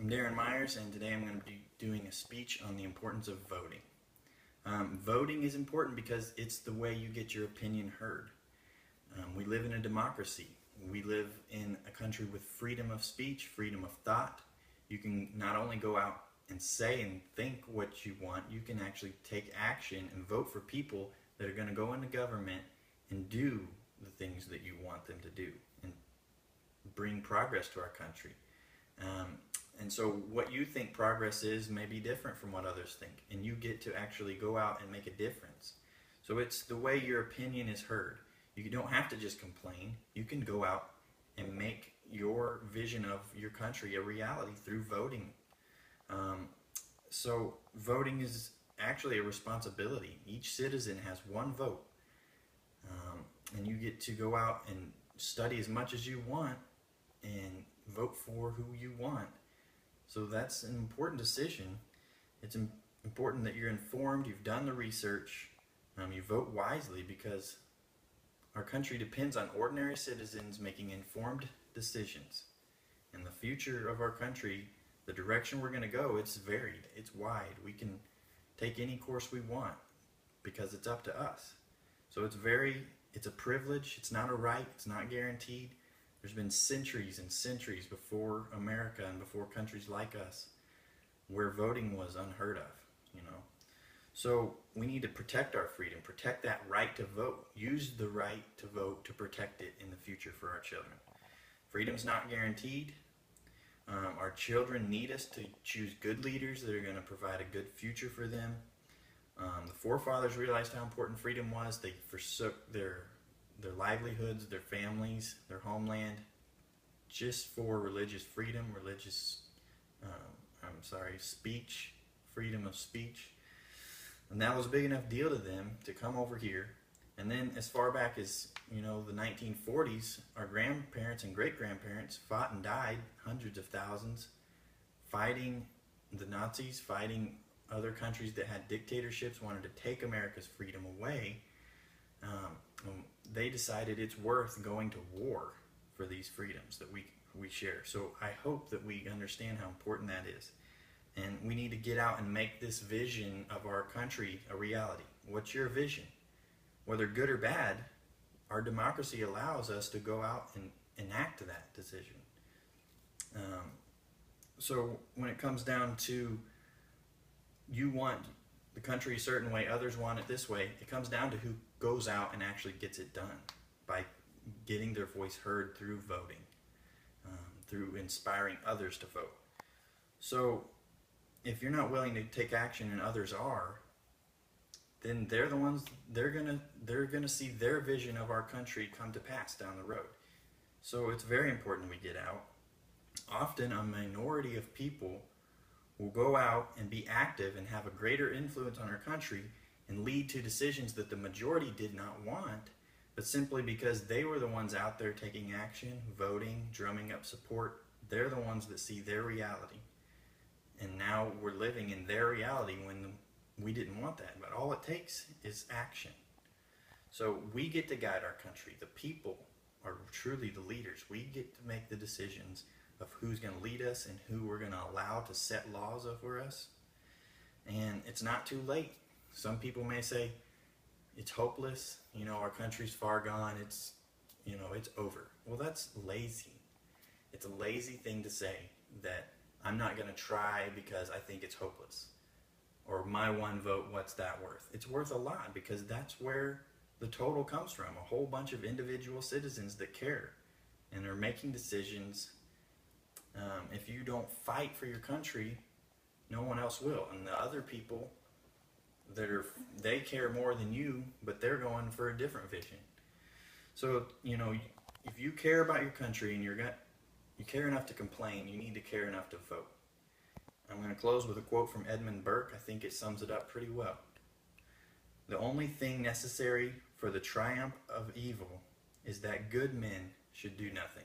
I'm Darren Myers, and today I'm going to be doing a speech on the importance of voting. Voting is important because it's the way you get your opinion heard. We live in a democracy. We live in a country with freedom of speech, freedom of thought. You can not only go out and say and think what you want, you can actually take action and vote for people that are going to go into government and do the things that you want them to do and bring progress to our country. And so what you think progress is may be different from what others think, and you get to actually go out and make a difference. So it's the way your opinion is heard. You don't have to just complain. You can go out and make your vision of your country a reality through voting. So voting is actually a responsibility. Each citizen has one vote, and you get to go out and study as much as you want and vote for who you want. So that's an important decision. It's important that you're informed, you've done the research, you vote wisely, because our country depends on ordinary citizens making informed decisions. And the future of our country, the direction we're going to go, it's varied, it's wide. We can take any course we want because it's up to us. So it's a privilege, it's not a right, it's not guaranteed. There's been centuries and centuries before America and before countries like us where voting was unheard of, So we need to protect our freedom, protect that right to vote, use the right to vote to protect it in the future for our children. Freedom's not guaranteed. Our children need us to choose good leaders that are going to provide a good future for them. The forefathers realized how important freedom was. They forsook their livelihoods, their families, their homeland, just for religious freedom, speech, freedom of speech. And that was a big enough deal to them to come over here. And then as far back as, the 1940s, our grandparents and great-grandparents fought and died, hundreds of thousands, fighting the Nazis, fighting other countries that had dictatorships, wanted to take America's freedom away. They decided it's worth going to war for these freedoms that we share. So I hope that we understand how important that is. And we need to get out and make this vision of our country a reality. What's your vision? Whether good or bad, our democracy allows us to go out and enact that decision. So when it comes down to you want the country a certain way, others want it this way, it comes down to who goes out and actually gets it done by getting their voice heard through voting, through inspiring others to vote. So if you're not willing to take action and others are, then they're the ones, they're gonna see their vision of our country come to pass down the road. So it's very important we get out. Often a minority of people will go out and be active and have a greater influence on our country and lead to decisions that the majority did not want, but simply because they were the ones out there taking action, voting, drumming up support. They're the ones that see their reality. And now we're living in their reality when we didn't want that. But all it takes is action. So we get to guide our country. The people are truly the leaders. We get to make the decisions of who's going to lead us and who we're going to allow to set laws over us. And it's not too late. Some people may say it's hopeless, our country's far gone, it's over. Well, that's lazy. It's a lazy thing to say that I'm not going to try because I think it's hopeless. Or my one vote, what's that worth? It's worth a lot, because that's where the total comes from. A whole bunch of individual citizens that care and are making decisions. If you don't fight for your country, no one else will. And the other people they care more than you, but they're going for a different vision. So, if you care about your country and you care enough to complain, you need to care enough to vote. I'm going to close with a quote from Edmund Burke. I think it sums it up pretty well. The only thing necessary for the triumph of evil is that good men should do nothing.